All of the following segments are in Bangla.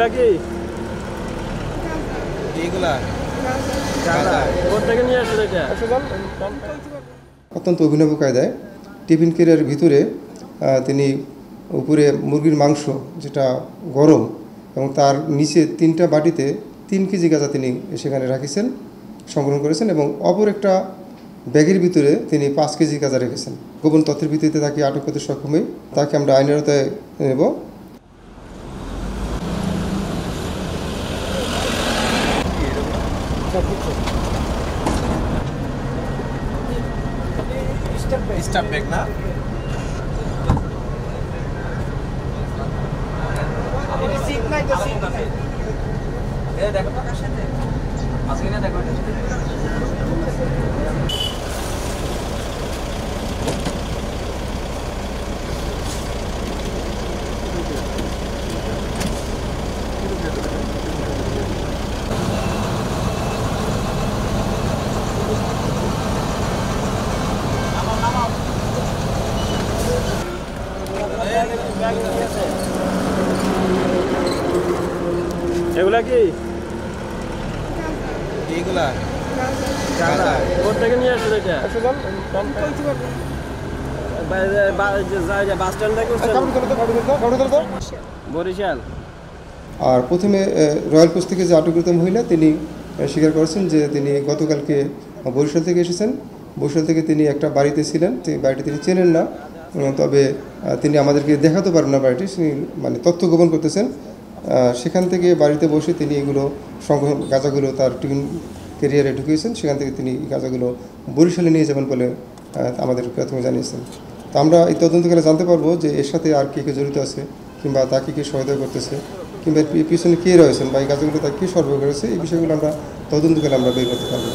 এগুলা কি এইগুলা কোথেকে নিয়ে আসলে এটা? অত্যন্ত অভিনব কায়দায় টিফিন ক্যারিয়ারের ভিতরে তিনি উপরে মুরগির মাংস যেটা গরম এবং তার নিচে 3টা বাটিতে 3 কেজি গাঁজা তিনি সেখানে রাখিছেন, সংগ্রহ করেছেন এবং অপর একটা ব্যাগের ভিতরে তিনি 5 কেজি গাঁজা রেখেছেন। গোপন তথ্যের ভিত্তিতে তাকে আটক করতে সক্ষম হই। তাকে আমরা আইনের আওতায় নেব। স্টাফ ব্যাগ না দেখো আজকে না দেখো এগুলা কি এইগুলা কোথেকে নিয়ে আসলে এটা? বাস স্ট্যান্ড থেকে বরিশাল। আর প্রথমে রয়্যাল কোস্ট থেকে যে আটককৃত মহিলা তিনি স্বীকার করেছেন যে তিনি গতকালকে বরিশাল থেকে এসেছেন। বরিশাল থেকে তিনি একটা বাড়িতে ছিলেন, সেই বাড়িটি তিনি চেনেন না, তবে তিনি আমাদেরকে দেখাতে পারেন না বাড়িটি, তিনি মানে তথ্য গোপন করতেছেন। সেখান থেকে বাড়িতে বসে তিনি এগুলো সংগ্রহ গাঁজাগুলো তার টিফিন ক্যারিয়ারে ঢুকিয়েছেন। সেখান থেকে তিনি গাঁজাগুলো বরিশালে নিয়ে যাবেন বলে আমাদের প্রথমে জানিয়েছেন। তো আমরা এই তদন্তকালে জানতে পারবো যে এর সাথে আর কে কে জড়িত আছে, কিংবা তাকে কে সহায়তা করতেছে, কিংবা পিছনে কে রয়েছেন বা এই গাছগুলো তাকে কে সরবরাহ করেছে, এই বিষয়গুলো আমরা তদন্তকালে আমরা বের করতে পারবো।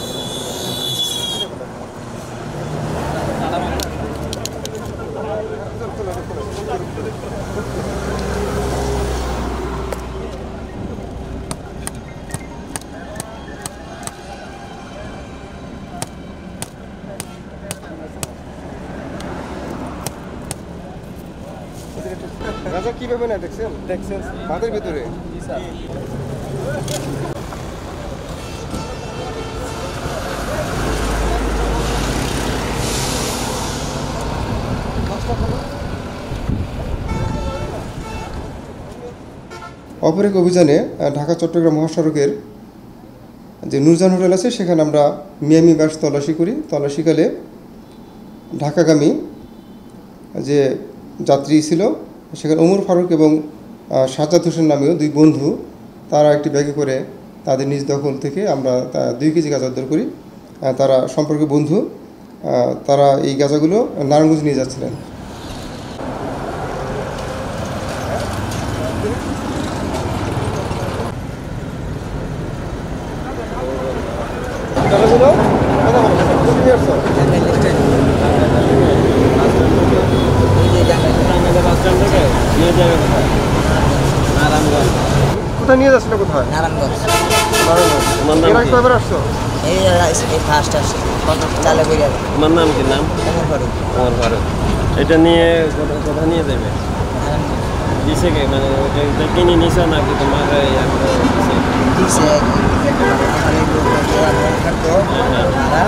রাজা কিভাবে না দেখছেন ভাতের ভিতরে অপর এক অভিযানে ঢাকা চট্টগ্রাম মহাসড়কের যে নুরজান হোটেল আছে সেখানে আমরা মিয়ামি বাস তল্লাশি করি। তল্লাশিকালে ঢাকাগামী যে যাত্রী ছিল সেখানে ওমর ফারুক এবং সাজ্জাদ হোসেন নামেও 2 বন্ধু, তারা একটি ব্যাগে করে তাদের নিজ দখল থেকে আমরা 2 কেজি গাঁজা উদ্ধার করি। তারা সম্পর্কে বন্ধু, তারা এই গাঁজাগুলো নারায়ণগঞ্জ নিয়ে যাচ্ছিলেন। কোথায় নিয়ে যাচ্ছিল? কোথায়? নারায়ণগঞ্জ। কয়বার আসছো? এই ফার্স্ট আসছে চালে করে। আমার নাম কি? নাম ওমর ফারুক। ওমর ফারুক। এটা নিয়ে কোথায় নিয়ে যাবে? দিছে কে? মানে ওটা কিনে নিছো নাকি তোমার দিছে অনেক লোক থাকতো তারা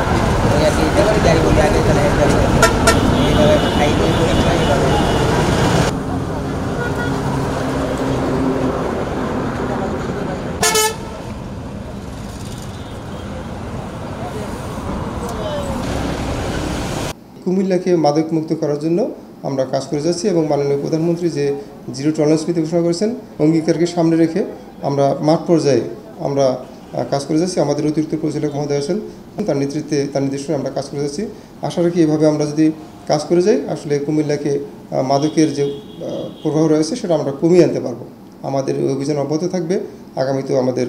ওই আর কি গাড়ি বলে আগে তাহলে এইভাবে খাই দিয়ে করে এইভাবে। কুমিল্লাকে মাদকমুক্ত করার জন্য আমরা কাজ করে যাচ্ছি এবং মাননীয় প্রধানমন্ত্রী যে 0 টলারেন্স নীতি ঘোষণা করেছেন, অঙ্গীকারকে সামনে রেখে আমরা মাঠ পর্যায়ে আমরা কাজ করে যাচ্ছি। আমাদের অতিরিক্ত পরিচালক মহোদয় আছেন, তার নেতৃত্বে তার নির্দেশনে আমরা কাজ করে যাচ্ছি। আশা রাখি এভাবে আমরা যদি কাজ করে যাই আসলে কুমিল্লাকে মাদকের যে প্রভাব রয়েছে সেটা আমরা কমিয়ে আনতে পারবো। আমাদের অভিযান অব্যাহত থাকবে। আগামীতেও আমাদের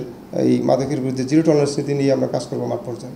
এই মাদকের বিরুদ্ধে 0 টলারেন্স নীতি নিয়ে আমরা কাজ করবো মাঠ পর্যায়ে।